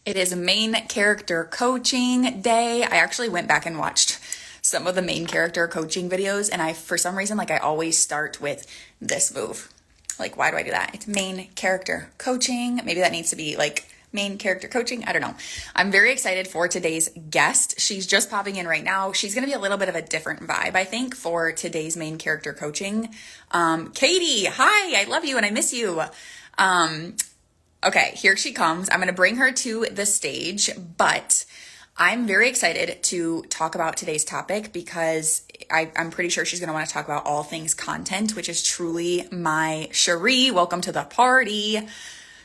It is main character coaching day. I actually went back and watched some of the main character coaching videos, and for some reason, I always start with this move. Like, why do I do that? It's main character coaching. Maybe that needs to be main character coaching. I don't know. I'm very excited for today's guest. She's just popping in right now. She's going to be a little bit of a different vibe, I think, for today's main character coaching. Katie, hi, I love you and I miss you. Um, Okay, here she comes. I'm going to bring her to the stage, but I'm very excited to talk about today's topic because I'm pretty sure she's going to want to talk about all things content, which is truly my Cherie. Welcome to the party.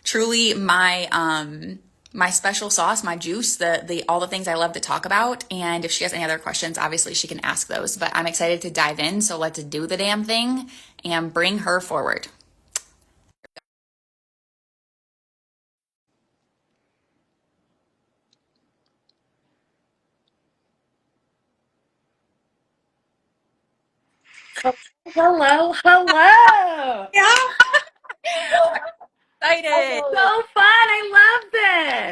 Truly my special sauce, my juice, the all the things I love to talk about. And if she has any other questions, obviously she can ask those. But I'm excited to dive in. So let's do the damn thing and bring her forward. Hello, hello. Yeah, excited. So fun. I love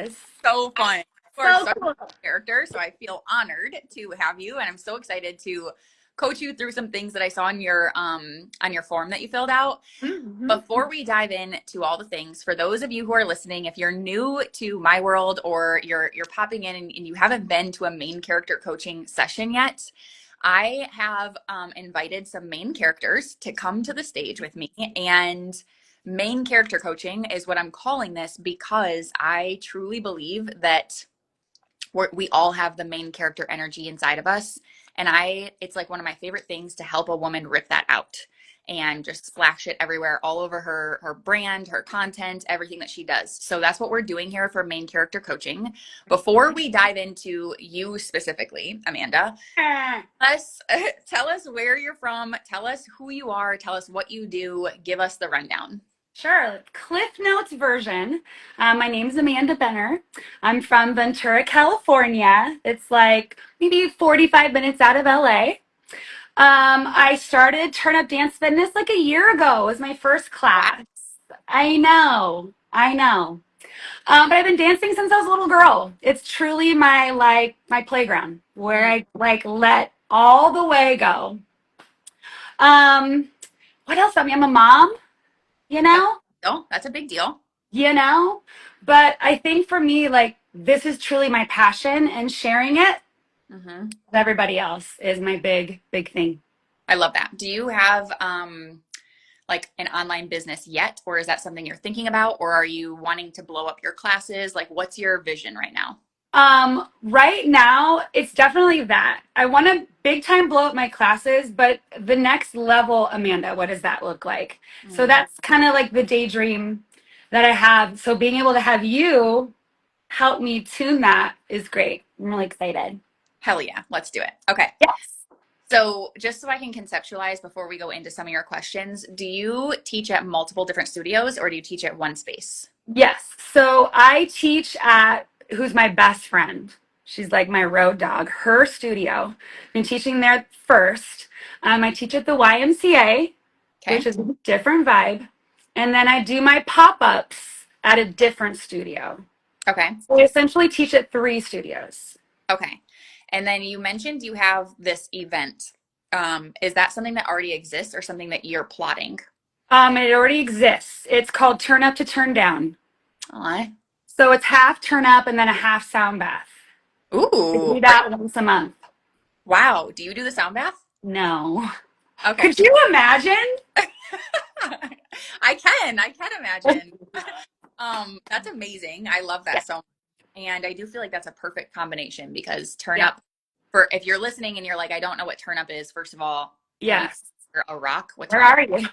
this. So fun. You are So such cool. a character, so I feel honored to have you, and I'm so excited to coach you through some things that I saw on your form that you filled out. Mhm. Before we dive into all the things, for those of you who are listening, if you're new to my world or you're popping in and you haven't been to a main character coaching session yet, I have invited some main characters to come to the stage with me. And main character coaching is what I'm calling this because I truly believe that we all have the main character energy inside of us. And it's like one of my favorite things to help a woman rip that out and just splash it everywhere, all over her brand, her content, everything that she does. So that's what we're doing here for main character coaching. Before we dive into you specifically, Amanda, us tell us where you're from, tell us who you are, tell us what you do, give us the rundown. Sure. Cliff Notes version. My name's Amanda Benner. I'm from Ventura, California. It's like maybe 45 minutes out of LA. I started Turn Up Dance Fitness like a year ago. It was my first Wow. class. I know. I know. But I've been dancing since I was a little girl. It's truly my playground where Mm, I let all the way go. Um, what else about me? I'm a mom, you that's know, that's a big deal. you know. But I think for me, this is truly my passion, and sharing it Hmm. with everybody else is my big thing. I love that. Do you have like an online business yet, or is that something you're thinking about, or are you wanting to blow up your classes? Like, what's your vision right now? Right now, it's definitely that. I want to big time blow up my classes, but the next level, Amanda, what does that look like? So Mm, that's kind of like the daydream that I have. So being able to have you help me tune that is great. I'm really excited. hell yeah, let's do it. Okay. Yes. So, just so I can conceptualize before we go into some of your questions, do you teach at multiple different studios or do you teach at one space? Yes. So I teach at who's my best friend. She's like my road dog. Her studio. Been teaching there first. I teach at the YMCA, which Okay. is a different vibe. And then I do my pop ups at a different studio. Okay. So I essentially teach at three studios. Okay. And then you mentioned you have this event. Is that something that already exists or something that you're plotting? It already exists. It's called Turn Up to Turn Down. Aw. So it's half turn up and then a half sound bath. I Ooh. do that once a month. Wow. Do you do the sound bath? No. Okay. Could you imagine? I can imagine. That's amazing. I love Yeah. that so much. And I do feel like that's a perfect combination because turn Yeah. up for if you're listening and you're like, I don't know what turn up is, first of all, have you Yes. heard a rock? What's a Where rock? are you?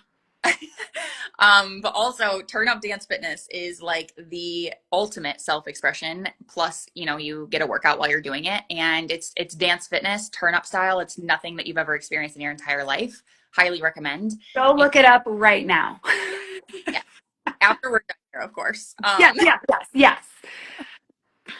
But also Turn Up Dance Fitness is like the ultimate self-expression. Plus, you get a workout while you're doing it. And it's dance fitness, turn up style. It's nothing that you've ever experienced in your entire life. Highly recommend. Go And look it up right now. yeah, after we're done here, of course. Yes, yes, yes, yes.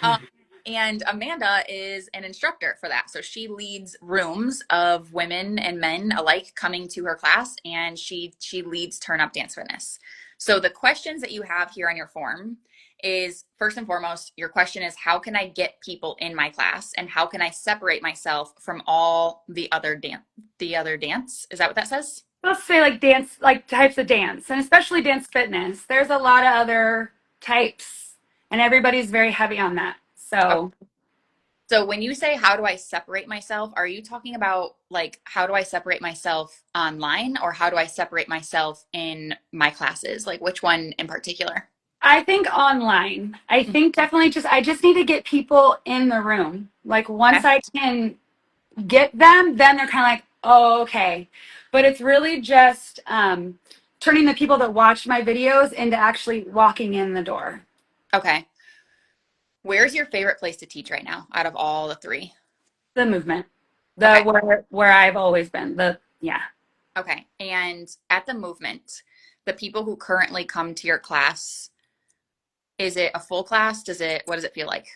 Um, and Amanda is an instructor for that. So she leads rooms of women and men alike coming to her class, and she leads Turn Up Dance Fitness. So the questions that you have here on your form is first and foremost, your question is how can I get people in my class and how can I separate myself from all the other dance? Is that what that says? Let's say like dance, like types of dance, and especially dance fitness. There's a lot of other types, and everybody's very heavy on that. Okay. So So when you say how do I separate myself, are you talking about like how do I separate myself online or how do I separate myself in my classes? Like which one in particular? I think online. I think definitely I just need to get people in the room. Like once Okay. I can get them, then they're kind of like, oh, okay. But it's really just turning the people that watch my videos into actually walking in the door. Okay. Where's your favorite place to teach right now out of all the three? The movement, the Okay. where I've always been. The yeah. Okay. And at the movement, the people who currently come to your class, is it a full class? What does it feel like?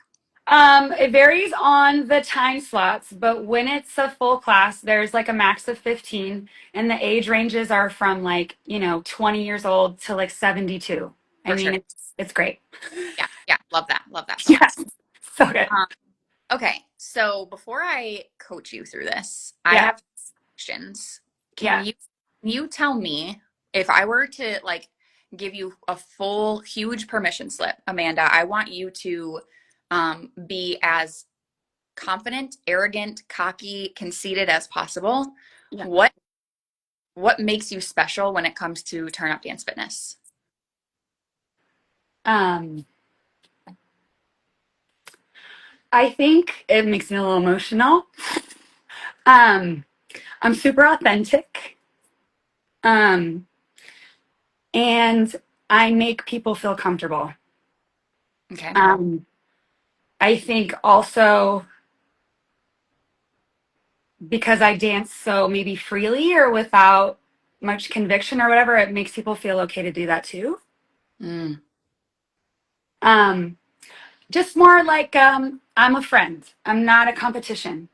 It varies on the time slots, but when it's a full class, there's like a max of 15, and the age ranges are from like, 20 years old to like 72. I For mean, sure. it's great. Yeah. Yeah. Love that. Love that so much. Yes. So good. Um, okay. So before I coach you through this, I Yeah. have questions. Can Yeah. you tell me if I were to like give you a full huge permission slip, Amanda, I want you to be as confident, arrogant, cocky, conceited as possible. Yeah. What what makes you special when it comes to Turn Up Dance Fitness? Um, I think it makes me a little emotional. Um, I'm super authentic. Um, and I make people feel comfortable. Okay. Um, I think also because I dance so maybe freely or without much conviction or whatever, it makes people feel okay to do that too. Mm, Um, just more like I'm a friend. I'm not a competition.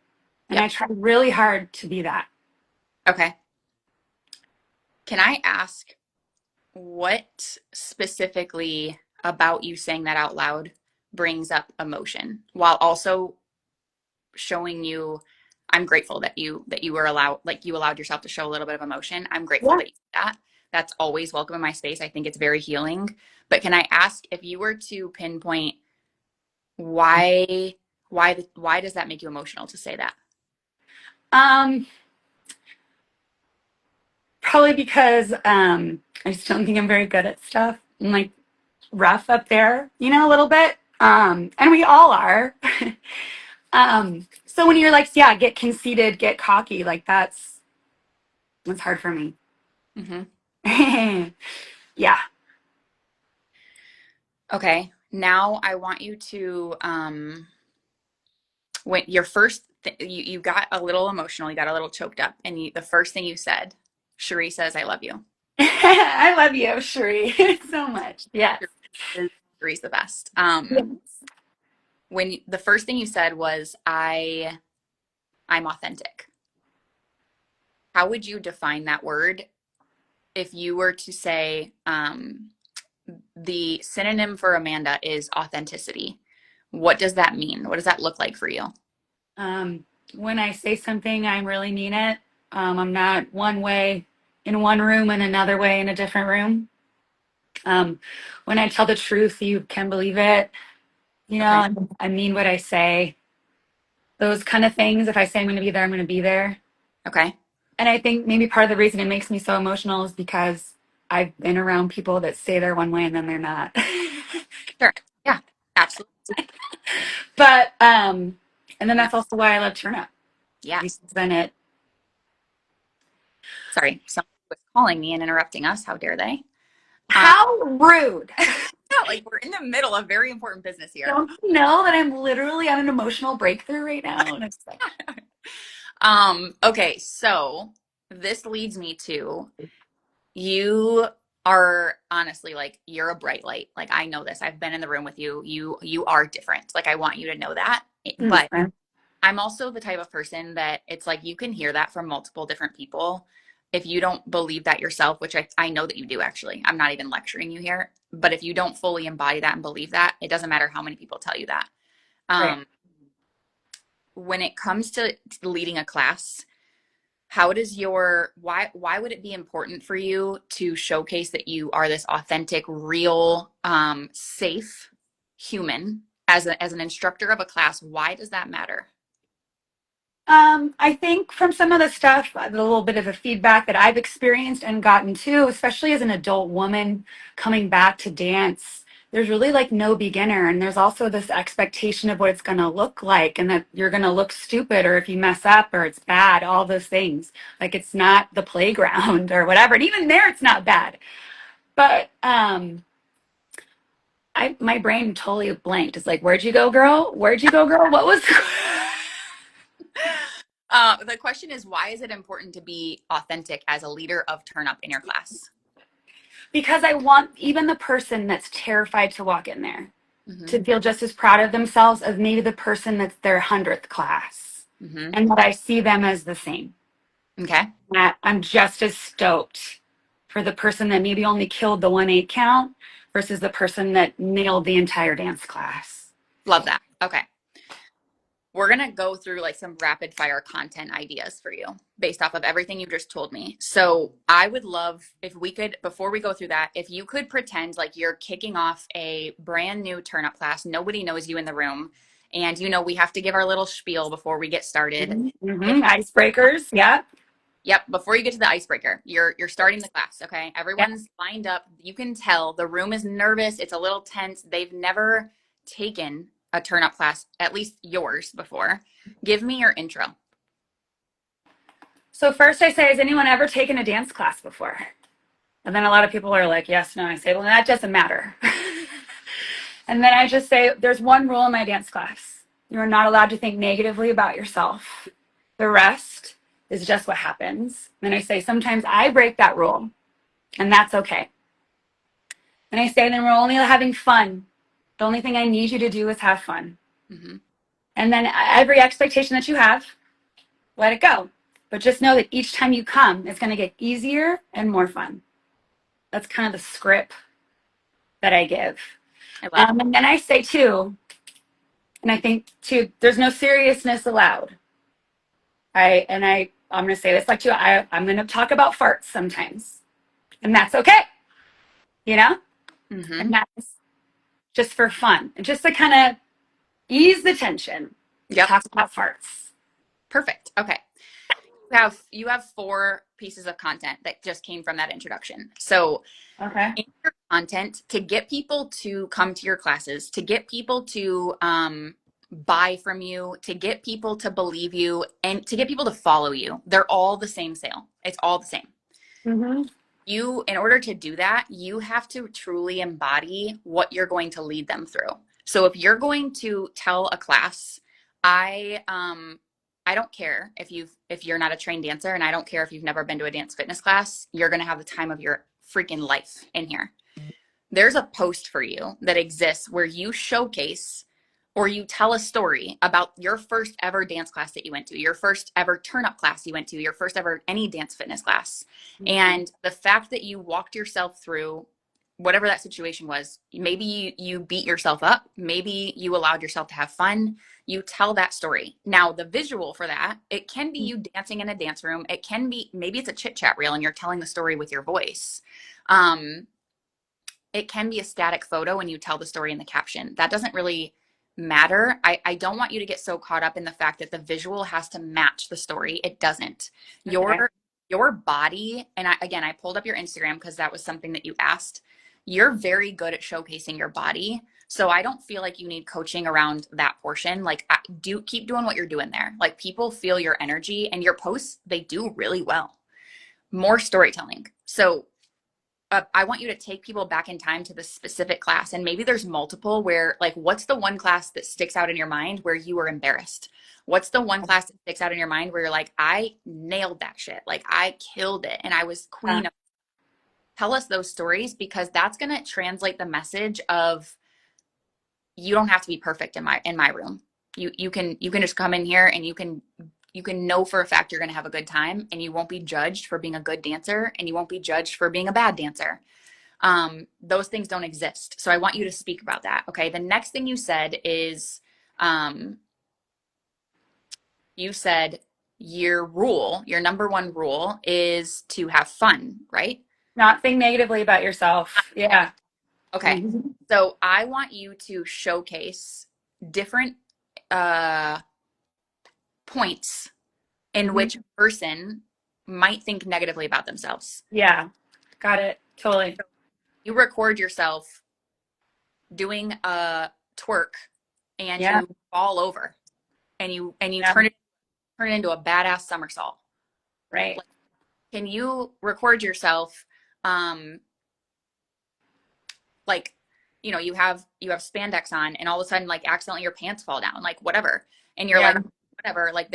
And yep. I try really hard to be that. Okay. Can I ask what specifically about you saying that out loud brings up emotion while also showing you I'm grateful that you were allowed like you allowed yourself to show a little bit of emotion. I'm grateful Yeah. that you did that. That's always welcome in my space. I think it's very healing. But can I ask if you were to pinpoint why why does that make you emotional to say that? Um, Probably because I just don't think I'm very good at stuff. I'm like rough up there, a little bit. And we all are. So when you're like, yeah, get conceited, get cocky, like that's hard for me. Hmm. Yeah. Okay. Now I want you to when your you got a little emotional, you got a little choked up, and the first thing you said, Cherie says, "I love you." I love you, Sheree, so much. Yes. Cherie's the best. Yes. When the first thing you said was, I'm authentic. How would you define that word if you were to say the synonym for Amanda is authenticity? What does that mean? What does that look like for you? Um, when I say something, I really mean it. I'm not one way in one room and another way in a different room. Um, when I tell the truth, you can believe it. Okay. And I mean what I say. Those kind of things. If I say I'm going to be there, I'm going to be there. Okay. And I think maybe part of the reason it makes me so emotional is because I've been around people that say they're one way and then they're not. Sure. Yeah. Absolutely. But and then Yeah. that's also why I love Turn Up. Yeah. Because then it Sorry, someone was calling me and interrupting us. How dare they? Um, how rude. yeah, like we're in the middle of very important business here. Don't you know that I'm literally on an emotional breakthrough right now? And it's like, Okay, so this leads me to you are honestly like you're a bright light. Like I know this. I've been in the room with you. You are different. Like I want you to know that. But mm, I'm also the type of person that it's like you can hear that from multiple different people. if you don't believe that yourself, which I know that you do actually, I'm not even lecturing you here, but if you don't fully embody that and believe that, it doesn't matter how many people tell you that. Right. Um, when it comes to leading a class, how does your why would it be important for you to showcase that you are this authentic, real, safe human as an instructor of a class? Why does that matter? I think from some of the stuff, a little bit of a feedback that I've experienced and gotten too, especially as an adult woman coming back to dance, there's really like no beginner. And there's also this expectation of what it's going to look like and that you're going to look stupid or if you mess up or it's bad, all those things. Like it's not the playground or whatever. And even there, it's not bad. But my brain totally blanked. It's like, where'd you go, girl? Where'd you go, girl? What was The question is, why is it important to be authentic as a leader of Turn Up in your class? because I want even the person that's terrified to walk in there Mm-hmm. to feel just as proud of themselves as maybe the person that's their 100th class Mm-hmm. and that I see them as the same. Okay. That I'm just as stoked for the person that maybe only killed the 1/8 count versus the person that nailed the entire dance class. Love that. Okay. We're going to go through like some rapid fire content ideas for you based off of everything you just told me. So, I would love if we could, before we go through that, if you could pretend like you're kicking off a brand new turn up class. Nobody knows you in the room. And we have to give our little spiel before we get started. If Icebreakers. Yeah. Yep, before you get to the icebreaker, you're starting the class, okay? Yeah. Everyone's lined up. You can tell the room is nervous. It's a little tense. They've never taken a turn up class, at least yours, before. Give me your intro. So first I say, has anyone ever taken a dance class before? And then a lot of people are like, yes, no. I say, well, that doesn't matter. And then I just say, there's one rule in my dance class. You're not allowed to think negatively about yourself. The rest is just what happens. Then I say, sometimes I break that rule, and that's okay. And I say, then we're only having fun. The only thing I need you to do is have fun. Hmm. And then every expectation that you have, let it go. But just know that each time you come, it's going to get easier and more fun. That's kind of the script that I give. I love it. And then I say, too, and I think too, there's no seriousness allowed. I'm gonna say this like too. I'm gonna talk about farts sometimes, and that's okay, you know. And Hmm. that's just for fun, and just to kind of ease the tension. Yep. Talk about farts. Perfect. Okay. You have four pieces of content that just came from that introduction. So Okay. in your content to get people to come to your classes, to get people to buy from you, to get people to believe you, and to get people to follow you. They're all the same sale. It's all the same. Mm-hmm. In order to do that, you have to truly embody what you're going to lead them through. So if you're going to tell a class, I don't care if you're not a trained dancer, and I don't care if you've never been to a dance fitness class, you're going to have the time of your freaking life in here. There's a post for you that exists where you showcase or you tell a story about your first ever dance class that you went to, your first ever turn up class you went to, your first ever any dance fitness class. And the fact that you walked yourself through whatever that situation was, maybe you beat yourself up, maybe you allowed yourself to have fun, you tell that story. Now, the visual for that, it can be you dancing in a dance room, it can be maybe it's a chit chat reel and you're telling the story with your voice. Um, it can be a static photo and you tell the story in the caption. That doesn't really matter. I don't want you to get so caught up in the fact that the visual has to match the story. It doesn't. Okay. Your body, and again, I pulled up your Instagram because that was something that you asked. You're very good at showcasing your body. So I don't feel like you need coaching around that portion. Like do keep doing what you're doing there. Like people feel your energy and your posts, they do really well. More storytelling. So I want you to take people back in time to the specific class. And maybe there's multiple where, like, what's the one class that sticks out in your mind where you were embarrassed? What's the one class that sticks out in your mind where you're like, I nailed that shit. Like, I killed it and I was Uh, queen of. Tell us those stories because that's going to translate the message of you don't have to be perfect in my room. You can just come in here and you can you can know for a fact you're going to have a good time, and you won't be judged for being a good dancer, and you won't be judged for being a bad dancer. Those things don't exist. So I want you to speak about that. Okay. The next thing you said is, um, you said your number one rule is to have fun, right? Not think negatively about yourself. Yeah. Okay. Mhm. So I want you to showcase different uh, points in Mhm. which a person might think negatively about themselves. Yeah. Got it. Totally. You record yourself doing a twerk and Yeah. you fall over and you Yeah. turn it into a badass somersault. Right. Like, can you record yourself um like you have spandex on and all of a sudden like accidentally your pants fall down, like whatever, and you're Yeah. like whatever, like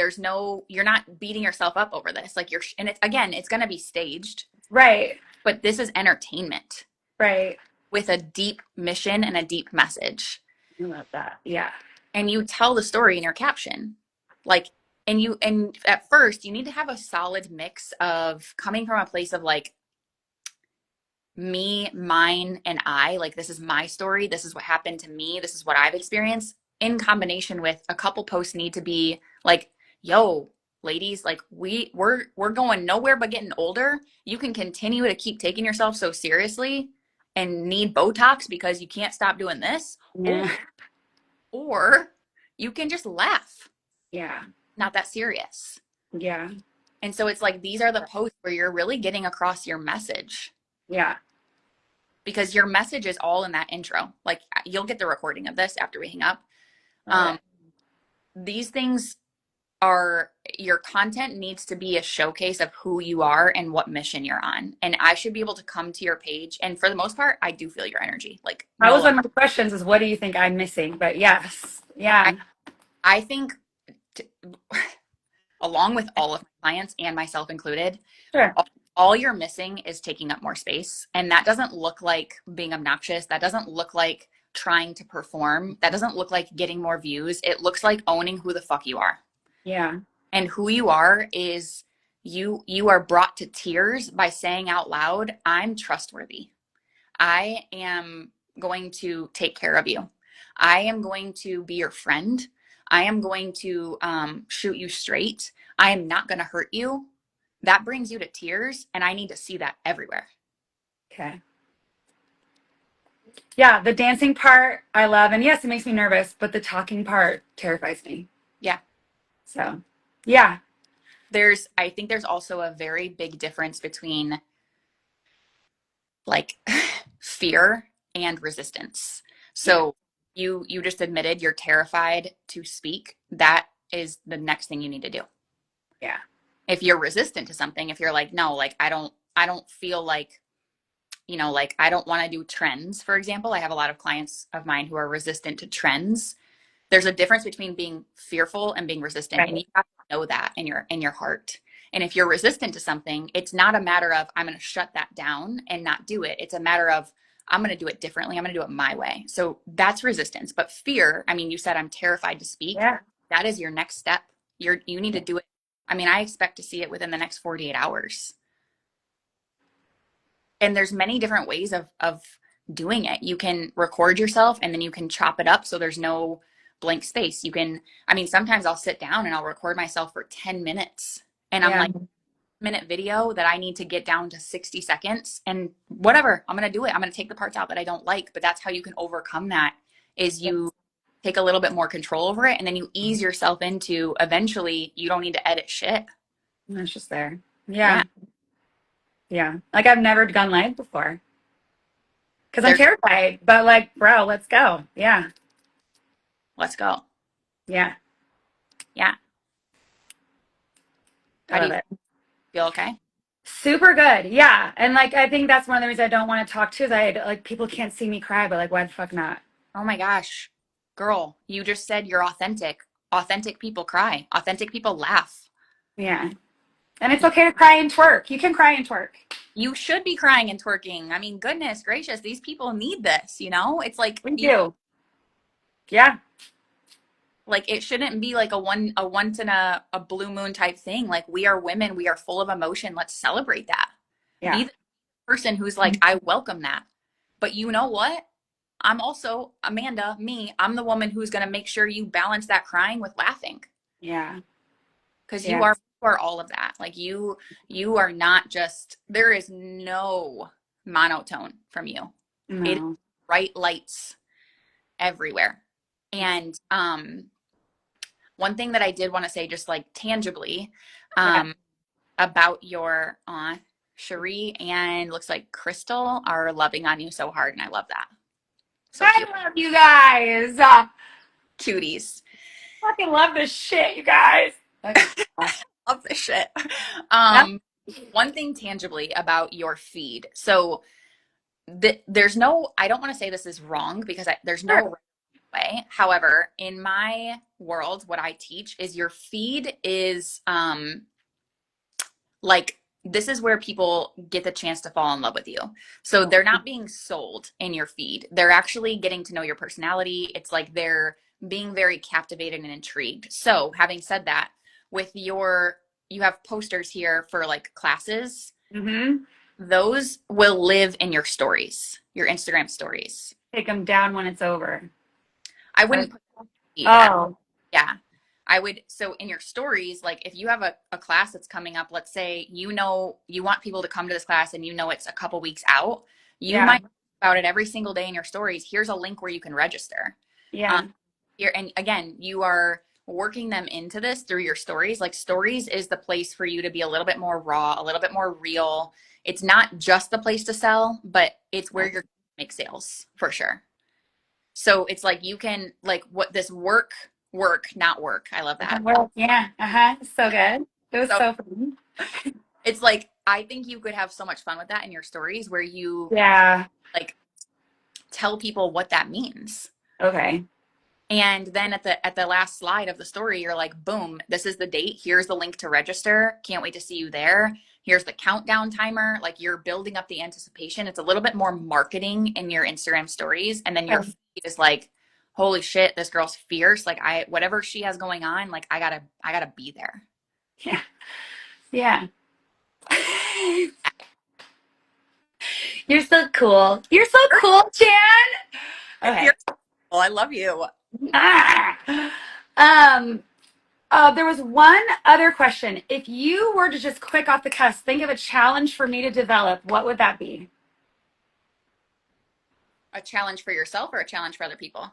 you're not beating yourself up over this, like and it's again, it's going to be staged, Right. but this is entertainment Right. with a deep mission and a deep message. I love that. Yeah. And you tell the story in your caption, like, and at first you need to have a solid mix of coming from a place of like me, mine, and I, like, this is my story, this is what happened to me, this is what I've experienced, in combination with a couple posts need to be like, yo, ladies, like we're going nowhere but getting older. You can continue to keep taking yourself so seriously and need Botox because you can't stop doing this, or Yeah. or you can just laugh, Yeah. not that serious. Yeah. And so it's like these are the posts where you're really getting across your message, Yeah. because your message is all in that intro. Like you'll get the recording of this after we hang up. Love Um, it. these things are, your content needs to be a showcase of who you are and what mission you're on. And I should be able to come to your page. And for the most part, I do feel your energy. Like That no was lie. one of my questions is what do you think I'm missing? But yes. I, Yeah. I think t- along with all of my clients and myself included, Sure. all you're missing is taking up more space. And that doesn't look like being obnoxious. That doesn't look like trying to perform. That doesn't look like getting more views. It looks like owning who the fuck you are. Yeah. And who you are is you are brought to tears by saying out loud, I'm trustworthy. I am going to take care of you. I am going to be your friend. I am going to shoot you straight. I am not going to hurt you. That brings you to tears, and I need to see that everywhere. Okay. Yeah. The dancing part I love. And yes, it makes me nervous, but the talking part terrifies me. Yeah. So yeah. I think there's also a very big difference between like fear and resistance. Yeah. So you just admitted you're terrified to speak. That is the next thing you need to do. Yeah. If you're resistant to something, if you're like, no, like I don't feel like, like I don't want to do trends, for example. I have a lot of clients of mine who are resistant to trends. There's a difference between being fearful and being resistant, and Right. you have to know that in your heart. And if you're resistant to something, it's not a matter of I'm going to shut that down and not do it. It's a matter of I'm going to do it differently. I'm going to do it my way. So that's resistance. But fear, I mean, you said I'm terrified to speak. Yeah. That is your next step. You need to do it. I mean, I expect to see it within the next 48 hours. And there's many different ways of doing it. You can record yourself and then you can chop it up so there's no blank space. You can, I mean, sometimes I'll sit down and I'll record myself for 10 minutes and I'm Yeah. like, minute video that I need to get down to 60 seconds and whatever, I'm going to do it. I'm going to take the parts out that I don't like, but that's how you can overcome that, is you take a little bit more control over it and then you ease yourself into eventually you don't need to edit shit. It's just there. Yeah. Yeah. Yeah. Like I've never gone live before because I'm There's, terrified, but like, bro, let's go. Yeah. let's go. Yeah. Yeah. I How do love you it. feel? Okay. Super good. Yeah. And like, I think that's one of the reasons I don't want to talk to is like people can't see me cry, but like, why the fuck not? Oh my gosh, girl, you just said you're authentic. Authentic people cry. Authentic people laugh. Yeah. And it's okay to cry and twerk. You can cry and twerk. You should be crying and twerking. I mean, goodness gracious, these people need this, you know? It's like We do. Yeah. Like it shouldn't be like a once in a blue moon type thing. Like we are women, we are full of emotion. Let's celebrate that. Be Yeah. the person who's like, I welcome that. But you know what? I'm also Amanda, me. I'm the woman who's going to make sure you balance that crying with laughing Yeah. because Yeah. you are all of that. Like you are not just there is no monotone from you. It is No. bright lights everywhere. And one thing that I did want to say just like tangibly Yeah. um about your Cherie and looks like Crystal are loving on you so hard and I love that. So I cute. love you guys. Cuties. Fucking love this shit, you guys. Okay. Love this shit. Yep. One thing tangibly about your feed. So there's no, I don't want to say this is wrong because there's Sure. no right way. However, in my world, what I teach is your feed is like this is where people get the chance to fall in love with you. So they're not being sold in your feed. They're actually getting to know your personality. It's like they're being very captivated and intrigued. So, having said that, with your you have posters here for like classes. Mm-hmm. Those will live in your stories, your Instagram stories. Take them down when it's over. I wouldn't put feed at Oh, yeah. I would, so in your stories, like if you have a class that's coming up, let's say you know you want people to come to this class and you know it's a couple weeks out, you yeah. might talk about it every single day in your stories. Here's a link where you can register. Um, Yeah. here and again, you are working them into this through your stories. Like stories is the place for you to be a little bit more raw, a little bit more real. It's not just the place to sell, but it's where you're gonna make sales for sure. So it's like you can like what this work, not work. I love that. Well, yeah. Uh-huh. So good. It was So so fun. it's like I think you could have so much fun with that in your stories where you Yeah. like tell people what that means. Okay. And then at the last slide of the story, you're like, boom, this is the date. Here's the link to register. Can't wait to see you there. Here's the countdown timer. Like you're building up the anticipation. It's a little bit more marketing in your Instagram stories. And then your feed is like, holy shit, this girl's fierce. Like I whatever she has going on, like I gotta be there. Yeah. Yeah. You're so cool. You're so cool, Jan. Okay. You're cool. I love you. Ah. Um, there was one other question. If you were to just quick off the cuff, think of a challenge for me to develop, what would that be? A challenge for yourself or a challenge for other people?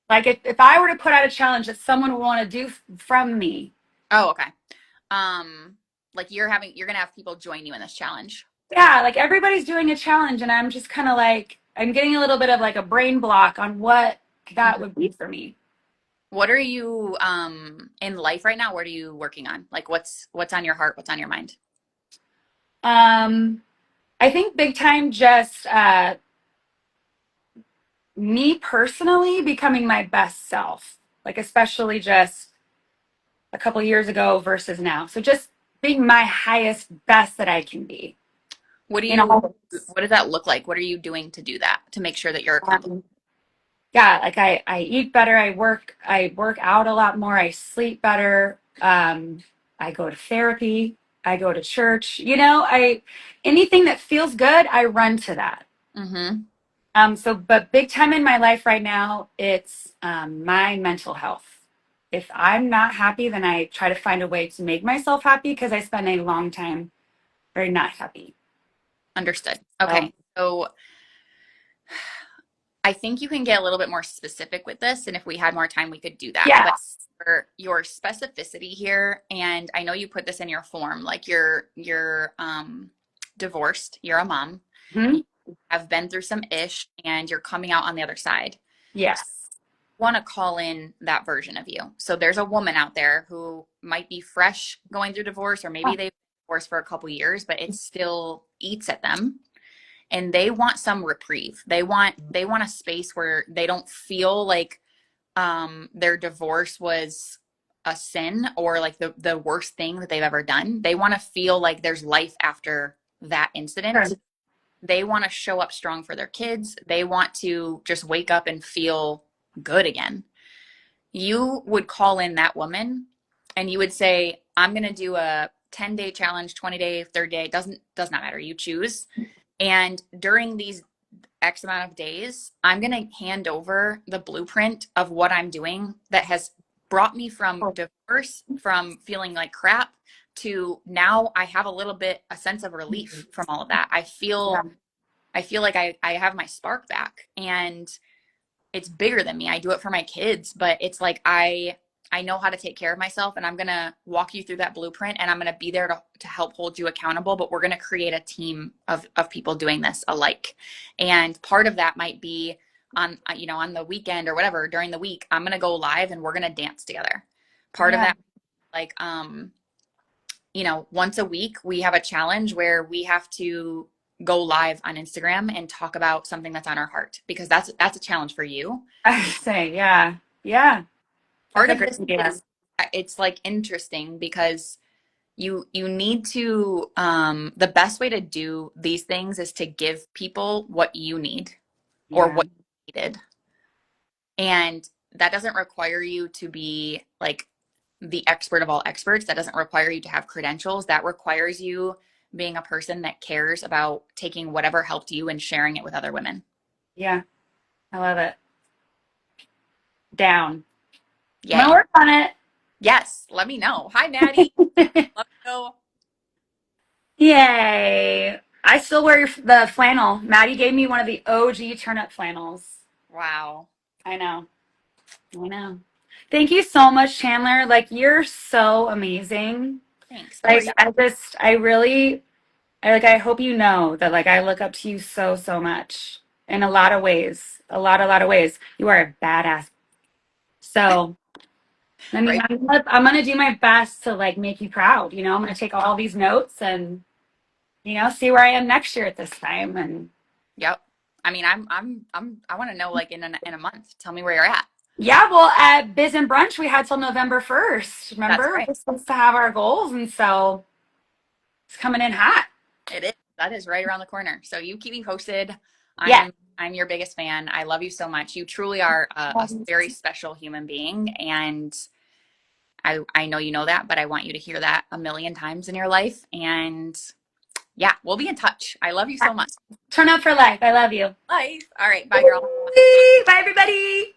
Like if I were to put out a challenge that someone would want to do from me. Oh, okay. Like you're gonna have people join you in this challenge. Yeah, like everybody's doing a challenge and I'm just kind of like I'm getting a little bit of like a brain block on what that Mhm. would be for me. What are you in life right now? What are you working on? Like what's on your heart? What's on your mind? Um, I think big time just me personally becoming my best self. Like especially just a couple years ago versus now. So just being my highest best that I can be. What do You you know, what does that look like? What are you doing to do that to make sure that you're accomplished? um, yeah, like I eat better, I work out a lot more, I sleep better, I go to therapy, I go to church, I anything that feels good, I run to that. Mm-hmm. But big time in my life right now, it's my mental health. If I'm not happy, then I try to find a way to make myself happy because I spend a long time very not happy. Understood. So, Okay. So I think you can get a little bit more specific with this, and if we had more time, we could do that. But yes. for your specificity here, and I know you put this in your form, like you're divorced, you're a mom, Hmm. you have been through some ish, and you're coming out on the other side. Yes. Want to call in that version of you. So there's a woman out there who might be fresh going through divorce, or maybe they've been divorced for a couple years, but it still eats at them and they want some reprieve. They want a space where they don't feel like their divorce was a sin or like the worst thing that they've ever done. They want to feel like there's life after that Sure. incident. They want to show up strong for their kids. They want to just wake up and feel good again. you would call in that woman and you would say, I'm going to do a 10-day challenge, 20-day, 30-day, does not matter. You choose. And during these X amount of days, I'm going to hand over the blueprint of what I'm doing that has brought me from divorce, from feeling like crap to now I have a little bit a sense of relief from all of that. Yeah. I feel like I have my spark back and it's bigger than me. I do it for my kids, but it's like I know how to take care of myself and I'm going to walk you through that blueprint and I'm going to be there to help hold you accountable, but we're going to create a team of people doing this alike. And part of that might be on on the weekend or whatever during the week, I'm going to go live and we're going to dance together. Part of Yeah. that like once a week we have a challenge where we have to go live on Instagram and talk about something that's on our heart because that's a challenge for you. I would say, yeah. Yeah. That's Part a of great this idea. is it's like interesting because you need to the best way to do these things is to give people what you need or Yeah. what you needed. And that doesn't require you to be like the expert of all experts. That doesn't require you to have credentials. That requires you being a person that cares about taking whatever helped you and sharing it with other women. Yeah. I love it. Down. I'm gonna Yay. work on Yes, let me know. Hi, Maddie. it. Let me know. Yay. I still wear the flannel. Maddie gave me one of the OG turnip flannels. Wow. I know. I know. Thank you so much, Chandler. Like, you're so amazing. Thanks. So are Like, you. I really, I hope you know that, like, I look up to you so, so much in a lot of ways. A lot of ways. You are a badass. So, I mean, Right. I'm gonna do my best to, like, make you proud. I'm gonna take all these notes and, see where I am next year at this time. And Yep. I mean, I want to know like in a month. Tell me where you're at. yeah, well, at Biz and Brunch, we had till November 1st. That's Remember? right. We're supposed to have our goals. And so it's coming in hot. It is. That is right around the corner. So you keep me posted. Yeah. I'm your biggest fan. I love you so much. You truly are a very special human being, and I know you know that, but I want you to hear that a million times in your life. And yeah, we'll be in touch. I love you so much. Turn up for life. I love you. Life. All right. Bye, girl. Bye, everybody.